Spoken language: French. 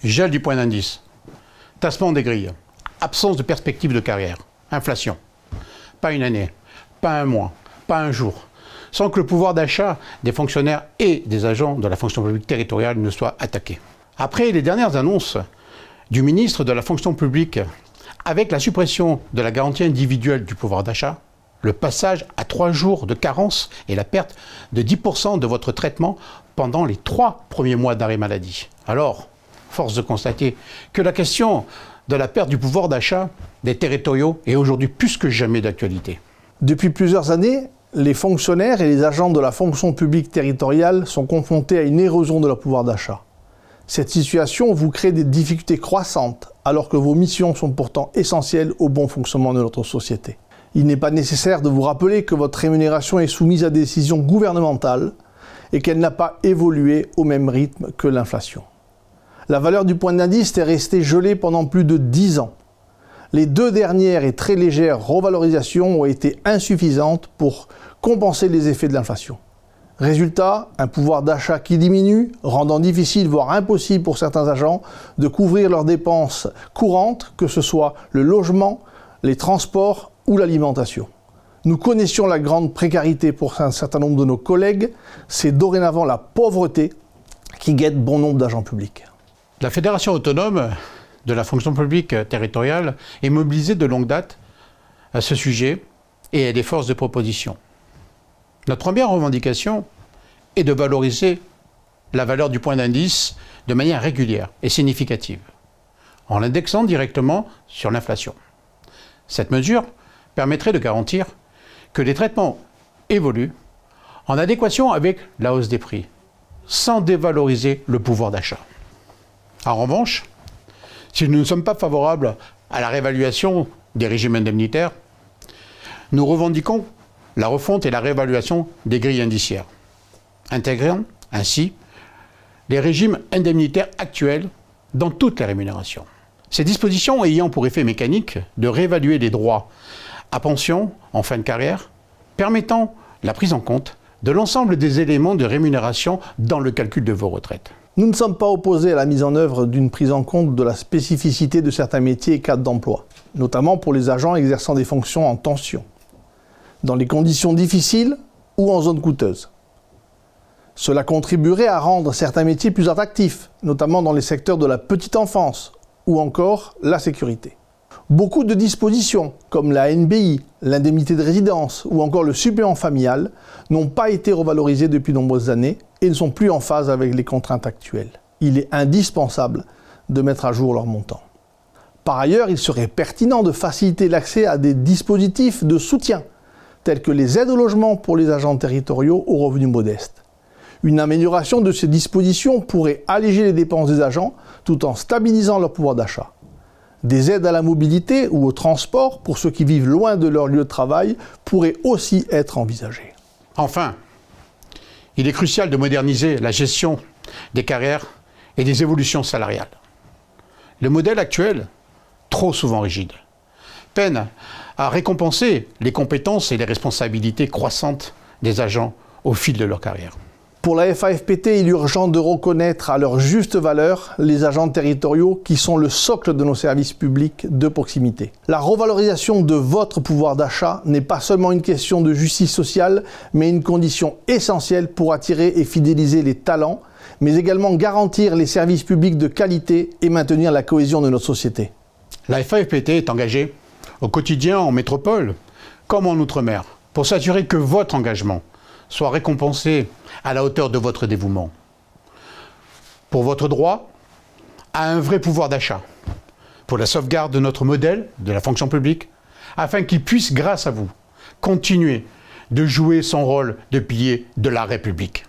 Gel du point d'indice, tassement des grilles, absence de perspective de carrière, inflation. Pas une année, pas un mois, pas un jour, sans que le pouvoir d'achat des fonctionnaires et des agents de la fonction publique territoriale ne soit attaqué. Après les dernières annonces du ministre de la fonction publique, avec la suppression de la garantie individuelle du pouvoir d'achat, le passage à 3 jours de carence et la perte de 10% de votre traitement pendant les 3 premiers mois d'arrêt maladie. Alors, force de constater que la question de la perte du pouvoir d'achat des territoriaux est aujourd'hui plus que jamais d'actualité. Depuis plusieurs années, les fonctionnaires et les agents de la fonction publique territoriale sont confrontés à une érosion de leur pouvoir d'achat. Cette situation vous crée des difficultés croissantes alors que vos missions sont pourtant essentielles au bon fonctionnement de notre société. Il n'est pas nécessaire de vous rappeler que votre rémunération est soumise à des décisions gouvernementales et qu'elle n'a pas évolué au même rythme que l'inflation. La valeur du point d'indice est restée gelée pendant plus de 10 ans. Les 2 dernières et très légères revalorisations ont été insuffisantes pour compenser les effets de l'inflation. Résultat, un pouvoir d'achat qui diminue, rendant difficile, voire impossible pour certains agents de couvrir leurs dépenses courantes, que ce soit le logement, les transports ou l'alimentation. Nous connaissions la grande précarité pour un certain nombre de nos collègues. C'est dorénavant la pauvreté qui guette bon nombre d'agents publics. La Fédération autonome de la fonction publique territoriale est mobilisée de longue date à ce sujet et elle est force de proposition. Notre première revendication est de valoriser la valeur du point d'indice de manière régulière et significative, en l'indexant directement sur l'inflation. Cette mesure permettrait de garantir que les traitements évoluent en adéquation avec la hausse des prix, sans dévaloriser le pouvoir d'achat. En revanche, si nous ne sommes pas favorables à la réévaluation des régimes indemnitaires, nous revendiquons la refonte et la réévaluation des grilles indiciaires, intégrant ainsi les régimes indemnitaires actuels dans toutes les rémunérations. Ces dispositions ayant pour effet mécanique de réévaluer les droits à pension en fin de carrière, permettant la prise en compte de l'ensemble des éléments de rémunération dans le calcul de vos retraites. Nous ne sommes pas opposés à la mise en œuvre d'une prise en compte de la spécificité de certains métiers et cadres d'emploi, notamment pour les agents exerçant des fonctions en tension, dans les conditions difficiles ou en zone coûteuse. Cela contribuerait à rendre certains métiers plus attractifs, notamment dans les secteurs de la petite enfance ou encore la sécurité. Beaucoup de dispositions, comme la NBI, l'indemnité de résidence ou encore le supplément familial, n'ont pas été revalorisées depuis de nombreuses années et ne sont plus en phase avec les contraintes actuelles. Il est indispensable de mettre à jour leur montant. Par ailleurs, il serait pertinent de faciliter l'accès à des dispositifs de soutien, tels que les aides au logement pour les agents territoriaux aux revenus modestes. Une amélioration de ces dispositions pourrait alléger les dépenses des agents tout en stabilisant leur pouvoir d'achat. Des aides à la mobilité ou au transport pour ceux qui vivent loin de leur lieu de travail pourraient aussi être envisagées. Enfin, il est crucial de moderniser la gestion des carrières et des évolutions salariales. Le modèle actuel, trop souvent rigide, peine à récompenser les compétences et les responsabilités croissantes des agents au fil de leur carrière. Pour la FAFPT, il est urgent de reconnaître à leur juste valeur les agents territoriaux qui sont le socle de nos services publics de proximité. La revalorisation de votre pouvoir d'achat n'est pas seulement une question de justice sociale, mais une condition essentielle pour attirer et fidéliser les talents, mais également garantir les services publics de qualité et maintenir la cohésion de notre société. La FAFPT est engagée au quotidien en métropole comme en Outre-mer pour s'assurer que votre engagement soit récompensé à la hauteur de votre dévouement. Pour votre droit à un vrai pouvoir d'achat, pour la sauvegarde de notre modèle de la fonction publique, afin qu'il puisse, grâce à vous, continuer de jouer son rôle de pilier de la République.